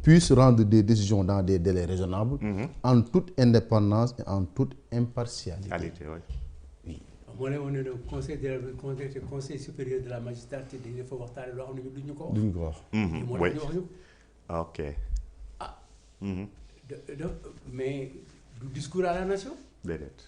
puisse rendre des décisions dans des délais raisonnables, en toute indépendance et en toute impartialité. Oui. moo ne woon ne conseil supérieur de la magistrature dañu dafa waxtaane loo xam ne duñu ko wax. duñu ko wax. moo tax ñu wax ñu. ok. mais du discours à la nation. déedéet.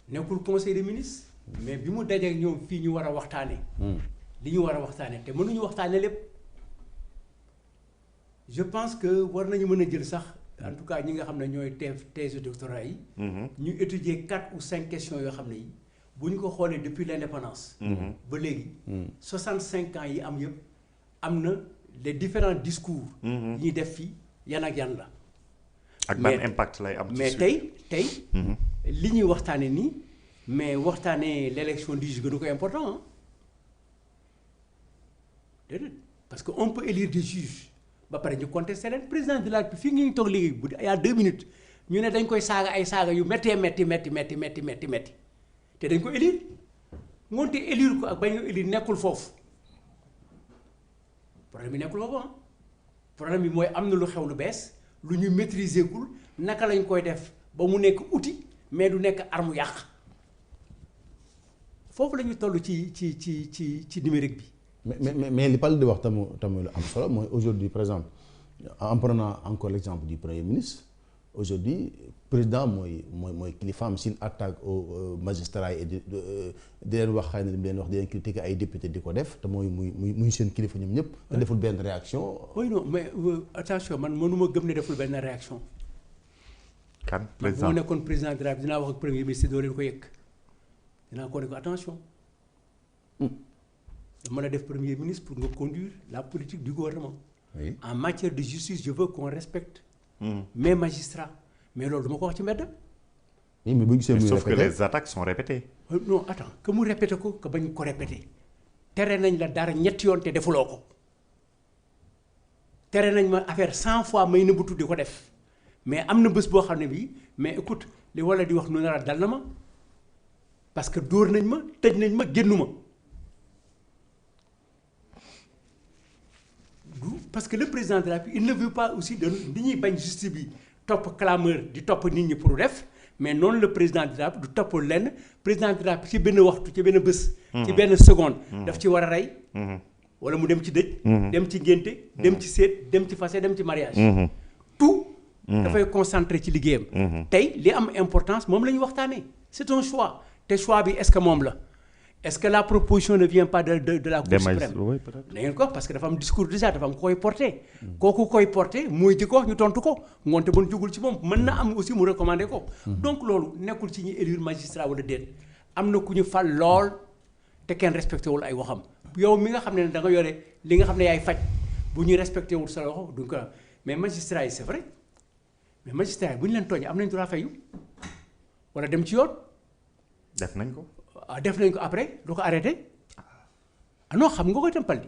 nekkul conseil des ministres. mais bi mu dajeek ñoom fii ñu war a waxtaane li ñu war a waxtaane te mënuñu waxtaane lépp. je pense que war nañu mën a jël sax en tout cas ñi nga xam ne ñooy thèse doctorat yi. ñu étudier 4 ou 5 questions yoo xam ne yi bu ñu ko xoolee depuis l'indépendance. ba léegi. 65 ans yi am yëpp am na les différents discours. yi ñuy def fii yan ak yan la. ak ban impact lay am. mais tey li ñuy waxtaane nii mais waxtaanee l'élection du juge gënu ko important ah déedéet parce que on peut élire des juges. ba pare ñu contesté leen président de la République fii ngi ñu toog léegi bu y a 2 minutes ñu ne dañ koy saaga ay saaga yu méttee métti te dañ ko élire ngoonte élire ko ak bañ ko élire nekkul foofu problème bi nekkul foofu problème bi mooy am na lu xew lu bees lu ñu maîtriser gul naka lañ koy def ba mu nekk outil mais du nekk arme yàq foofu la ñu toll ci numérique bi. mais li Pall di wax tamu lu am solo mooy aujourd'hui par exemple en prenant encore l'exemple du premier ministre aujourd'hui président mooy kilifaam s'il attaque au magistrat et di leen wax xëy na di leen wax di leen critiquer ay député di ko def te muy seen kilifa ñoom ñëpp te deful benn réaction. oui non mais attention man mënuma gëm ne deful benn réaction. kan président man bu ma nekkoon président de la République dinaa wax ak premier ministre doo leen ko yëg dinaa ko ne ko attention. mën a def premier ministre pour nga conduire la politique du gouvernement. Oui. En matière de justice je veux qu'on respecte mes magistrats mais loolu dama ko wax ci mbedd. oui mais bu ñu gisee muy sauf que les attaques sont répétées. non attends que mu répété ko que bañ ko répété tere nañ la dara ñetti yoon te defuloo ko tere nañ ma affaire 100 fois may na bu tuddi ko def mais am na bés boo xam ne bii mais écoute li wala di wax nu nar a dal na ma parce que dóor nañ ma tëj nañ ma génnu ma. parce que le président de la République il ne veut pas aussi de li ñuy bañ justice bi topp clameur di topp nit ñi pour def mais noonu le président de la République du topp lenn président de la République ci benn waxtu ci benn bés. ci benn seconde. daf ci war a rey. wala mu dem ci dëj. dem ci ngénte dem ci séet dem ci fase dem ci mariage. tout. dafay concentré ci liggéeyam. tey li am importance moom la ñu waxtaanee c'est un choix te choix bi est-ce que moom la. est-ce que la proposition ne vient pas de la Cour suprême oui peut-être. da ngeen ko parce que dafa am discours déjà dafa am koy porté kooku koy porté mooy di ko wax ñu tontu ko ngoonte mën jugul ci moom mën na am aussi mu recommandé ko donc loolu nekkul ci ñi élire magistrat wala déet am na ku ñu fal lool te kenn respecté wul ay waxam yow mi nga xam ne da nga yore li nga xam ne yaay faj bu ñuy respecté wul sa loxo duñ ko mais magistrat yi c'est vrai mais magistrat yi bu ñu leen tooñee am nañ droit fayu wala dem ci yoon. def nañ ko. def nañ ko après du ko arrêté ah non xam nga koy tam Pall.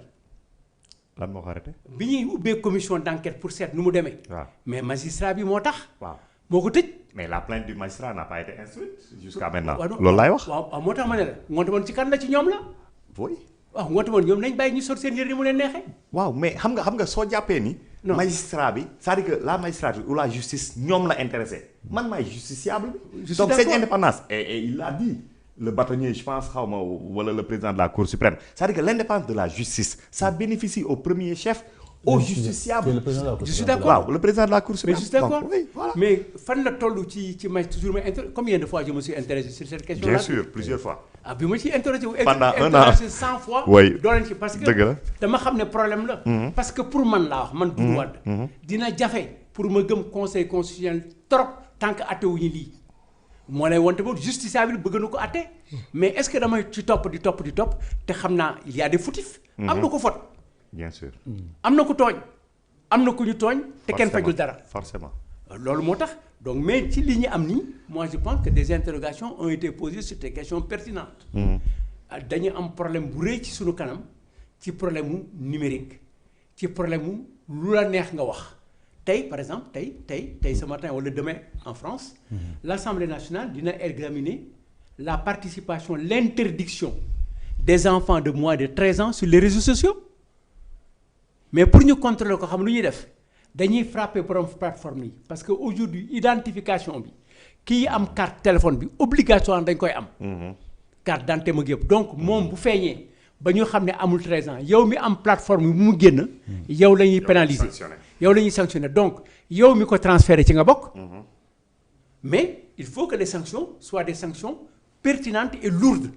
lan moo ko arrêté. bi ñuy ubbee commission d'enquête pour seet nu mu demee. waaw mais magistrat bi moo tax. waaw moo ko tëj. mais la plainte du magistrat n'a pas été instruite jusqu'à maintenant. waaw loolu laay wax. waaw moo tax ma ne la ngoonte woon ci kan la ci ñoom la. oui. waaw ngoonte woon ñoom nañ bàyyi ñu sor seen yëre ni mu leen neexee. waaw mais xam nga soo jàppee ni. non magistrat bi c'est-à-dire que la magistrature ou la justice ñoom la intéressé man maay justiciable bi. je suis donc d'accord. c'est indépendance et il l'a dit. Le bâtonnier, je pense, wala le président de la Cour suprême. C'est-à-dire que l'indépendance de la justice, ça bénéficie au premier chef, au justiciable. le président de la Cour Je suis suprême. d'accord. Waaw, le président de la Cour mais suprême. je suis d'accord Donc, oui, voilà. mais fan la toll ci toujours combien de fois je me suis intéressé sur cette question là. Bien sûr, plusieurs fois. ah bi ma ci interrogé wu. Pendant un an. interrogé 100 fois. Oui. doo leen ci parce que Dëgg la. dama xam ne problème la. parce que pour man laa wax man. Doudou Wade. dina jafe pour ma gëm conseil constitutionnel trop tant que attewuñu lii. moo lay wonte boobu justiciable bëgg na ko atte mais est-ce que damay ci topp di topp te xam naa il y a des fautifs. am na ko faute. Bien sûr. am na ko tooñ. am na ku ñu tooñ. te kenn fajul dara. Forcément. loolu moo tax donc mais ci li ñu am nii moi je pense que des interrogations ont été posées sur des questions pertinentes. dañu am problème bu rëy ci suñu kanam ci problème mu numérique ci problème mu lu la neex nga wax. tey par exemple tey ce matin wala demain en France l'Assemblée nationale dina examiner la participation l'interdiction des enfants de moins de 13 ans sur les réseaux sociaux mais pour ñu contrôler ko xam lu ñuy def dañuy frapper borom plateforme yi parce que aujourd'hui identification bi kii am carte téléphone bi obligation dañ koy am. carte d'identité mag yëpp donc moom bu feeñee ba ñu xam ne amul 13 ans yow mi am plateforme bi mu génn. yow la ñuy pénaliser yow la ñuy sanctionner donc yow mi ko transféré ci nga bokk. mais il faut que les sanctions soient des sanctions pertinentes et lourdes.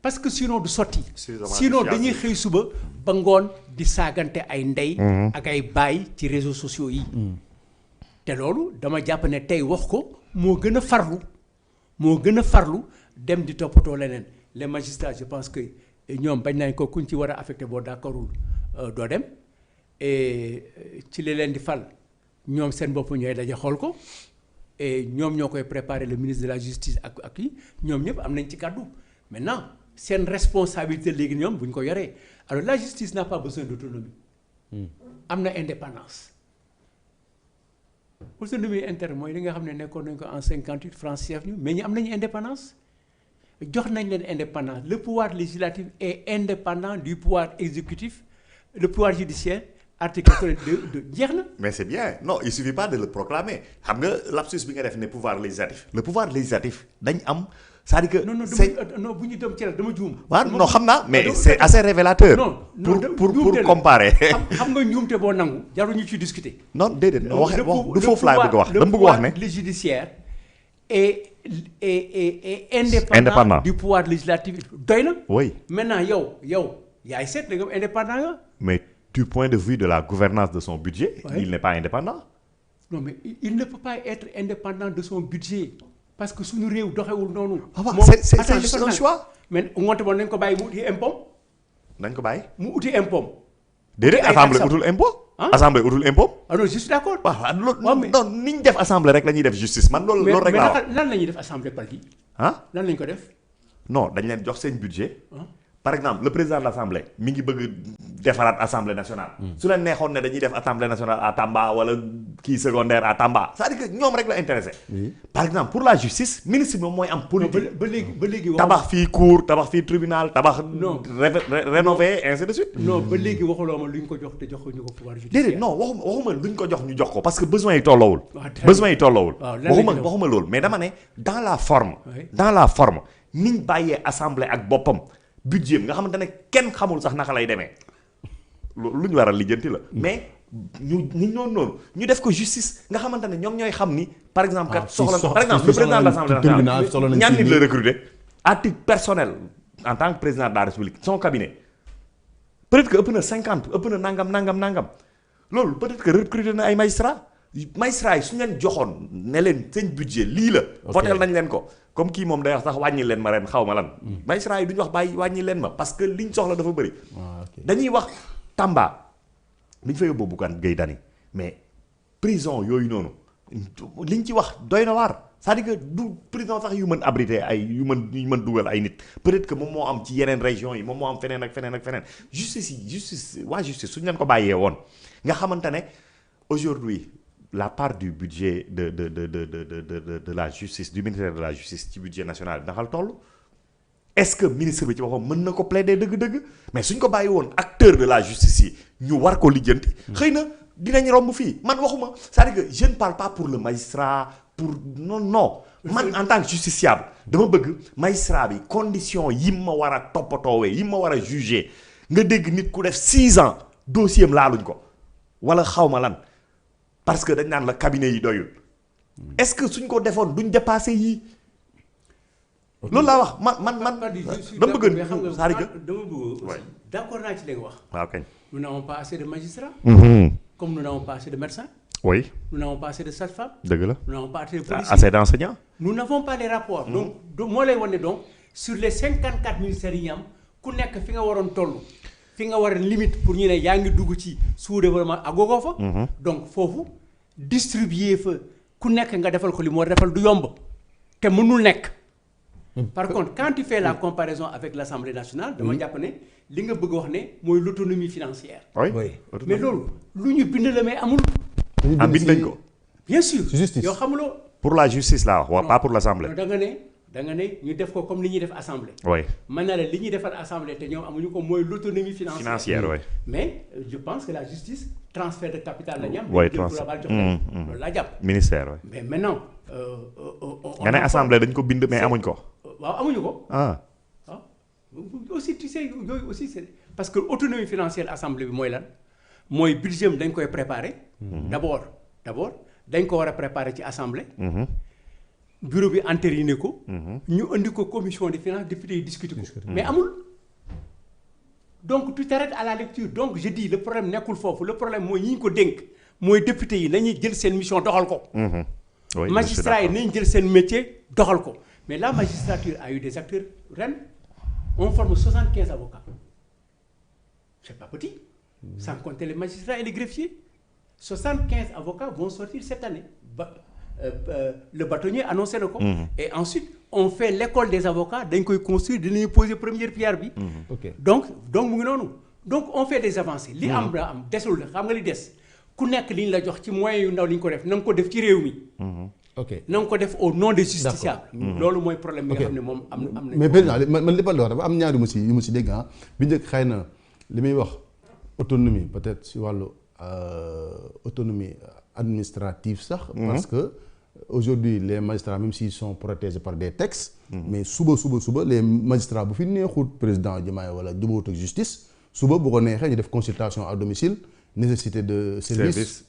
parce que sinon du sotti. sinon dañuy xëy suba ba ngoon di saagante ay ndey. ak ay baay ci réseaux sociaux yi. te loolu dama jàpp ne tey wax ko moo gën a farlu dem di toppatoo leneen les magistrats je pense que ñoom bañ nañ ko kuñ ci war a affecté boo d'accordul doo dem et ci li leen di fal ñoom seen bopp ñooy daje xool ko et ñoom ñoo koy préparer le ministre de la justice ak yi ñoom ñëpp am nañ ci kàddu maintenant seen responsabilité léegi ñoom bu ñu ko yoree alors la justice n'a pas besoin d'autonomie. am na indépendance. autonomie interne mooy li nga xam ne nekkoon nañ ko en 58 France chef ñu mais ñi am nañu indépendance jox nañ leen indépendance le pouvoir législatif est indépendant du pouvoir exécutif le pouvoir judiciaire article 82 jeex na. mais c'est bien non il suffit pas de le proclamer xam nga lapsus bi nga def ne pouvoir législatif le pouvoir législatif dañ am c'est-à-dire que. non bu ñu dem ci dama juum. waaw non xam naa mais c'est assez révélateur. pour comparer. xam nga njuumte boo nangu jarul ñu ci discuter. non déedéet wax du foofu laa bëgg a wax dama bëgg wax ne. le judiciaire est indépendant du pouvoir législatif doy na. oui maintenant yow yaay seet la nga indépendant nga. mais du point de vue de la gouvernance de son budget. Oui. Il n'est pas indépendant. non mais il ne peut pas être indépendant de son budget. parce que suñu réew doxewul noonu. c'est juste un choix. mais ngoonte moom nañ ko bàyyi mu uti impôt. nañ ko bàyyi. mu uti impôt. déedéet assemblée utul impôt. assemblée utul impôt. ah non je suis d'accord. waaw loolu non ni ñu def assemblée rek la ñuy def justice man loolu rek laa wax. mais lan la ñuy def assemblée parti. lan lañ ko def. non dañ leen jox seen budget. par exemple le président de l'assemblée mi ngi bëgg defaraat assemblée nationale. su leen neexoon ne dañuy def assemblée nationale à Tamba wala kii secondaire à Tamba c'est-à-dire que ñoom rek la intéressé. par exemple pour la justice ministre bi moom mooy am politique. ba léegi tabax fii cour tabax fii tribunal tabax. non rénover ainsi de suite. non ba léegi waxuloo ma luñ ko jox te joxuñu ko pouvoir judiciaire. déedéet non waxuma luñ ko jox ñu jox ko parce que besoin yi tolloowul. waxuma loolu mais dama ne dans la forme niñ bàyyee assemblée ak boppam. budget nga xamante ne kenn xamul sax naka lay demee lu ñu war a lijjanti la. mais ñu noonu ñu def ko justice nga xamante ne ñoom ñooy xam ni. par exemple kat par exemple le président de l'Assemblée nationale ñaan nit la recruter à titre personnel en tant que président de la République son cabinet peut-être que ëpp na 50 ëpp na nangam loolu peut-être que recruter na ay magistrats yi su ñu leen joxoon ne leen seen budget lii la. votel nañ leen ko. comme kii moom day wax sax wàññi leen ma ren xaw ma lan. magistrats yi duñu wax bàyyi wàññi leen ma parce que liñ soxla dafa bëri. dañuy wax Tamba liñ fa yóbbu Bougane Gueye Dany mais prison yooyu noonu liñ ci wax doy na waar c'est-à-dire que du prison sax yu mën abriter ay yu mën dugal ay nit peut-être que moom moo am ci yeneen régions yi moom moo am feneen ak feneen justice suñu leen ko bàyyee woon nga xamante ne aujourd'hui la part du budget de la justice du ministère de la justice ci budget national bi naxal toll est-ce que ministre bi ci boppam mën na ko plaider dëgg-dëgg mais suñ ko bàyyi woon acteur de la justice yi ñu war ko lijjanti. xëy na dinañ romb fii man waxuma c'est-à-dire que je ne parle pas pour le magistrat pour non man en tant que justiciable dama bëgg magistrat bi condition yi ma war a toppatoowee yi ma war a juger nga dégg nit ku def 6 ans dossier am laaluñ ko wala xaw ma lan. parce que dañ naan la cabinet yi doyul est-ce que suñ ko defoon duñ dépassé yii loolu laa wax man dama bëgg dama bëgg d'accord naa ci li nga wax. waaw kañ. nous n'avons pas assez de magistrats. comme nous n'avons pas assez de médecins. oui. nous n'avons pas assez de sages-femmes. dëgg la. nous n'avons pas assez de policiers. assez d'enseignants. nous n'avons pas les rapports. donc moo lay wane donc sur les 54 ministères yi ñu am ku nekk fi nga waroon toll. fi nga war a limite pour ñu ne yaa ngi dugg ci sous-développement agogoo fa. donc foofu distribuer fa ku nekk nga defal ko li mu war a defal du yomb te mënul nekk. par contre quand tu fais la comparaison avec l'Assemblée nationale. dama jàpp ne li nga bëgg wax ne mooy l'autonomie financière. oui mais loolu lu ñu bind la mais amul. bind nañ ko. bien sûr justice yow xamuloo. pour la justice laa wax pas pour l'Assemblée. da nga ne da nga ne ñu def ko comme li ñuy def assemblée. oui man na la li ñuy defal assemblée te ñoom amuñu ko mooy l'autonomie financière. oui. mais je pense que la justice transfert de capital la ñu am. oui transfert loolu laa jàpp. ministère oui. mais maintenant. nga ne assemblée dañ ko bind mais amuñ ko. waaw amuñu ko. ah. aussi tu sais yooyu aussi c'est parce que autonomie financière assemblée bi mooy lan mooy budget dañ koy préparer. d'abord dañ ko war a préparer ci assemblée. bureau bi entériné ko. ñu indi ko commission des finances député yi discuter ko. mais amul. donc tu t'arrêtes à la lecture donc je dis le problème nekkul foofu le problème mooy ñi ñu ko dénk mooy député yi nañuy jël seen mission doxal ko. oui magistrats yi nañ jël seen métier doxal ko mais la magistrature a eu des acteurs ren on forme 75 avocats c'est pas petit. Sans compter les magistrats et les greffiers 75 avocats vont sortir cette année le bâtonnier annoncé na ko. et ensuite on fait l'école des avocats dañ koy construire dinañu poser première pierre bi. donc mu ngi noonu donc on fait des avancées. li am la am desul xam nga li des ku nekk li ñu la jox ci moyens yu ndaw li ñu ko def na nga ko def ci réew mi. na nga ko def au nom des justiciables. loolu mooy problème bi nga xam ne moom am na. mais président man li ma la wax dafa am ñaari yu mu si dégg bi njëkk xëy na li muy wax autonomie peut-être si wàllu autonomie administrative sax. parce que aujourd'hui les magistrats même s'ils sont protégés par des textes. mais suba les magistrats bu fi neexut président Diomaye wala jubóot ak justice suba bu ko neexee ñu def consultation à domicile nécessité de service.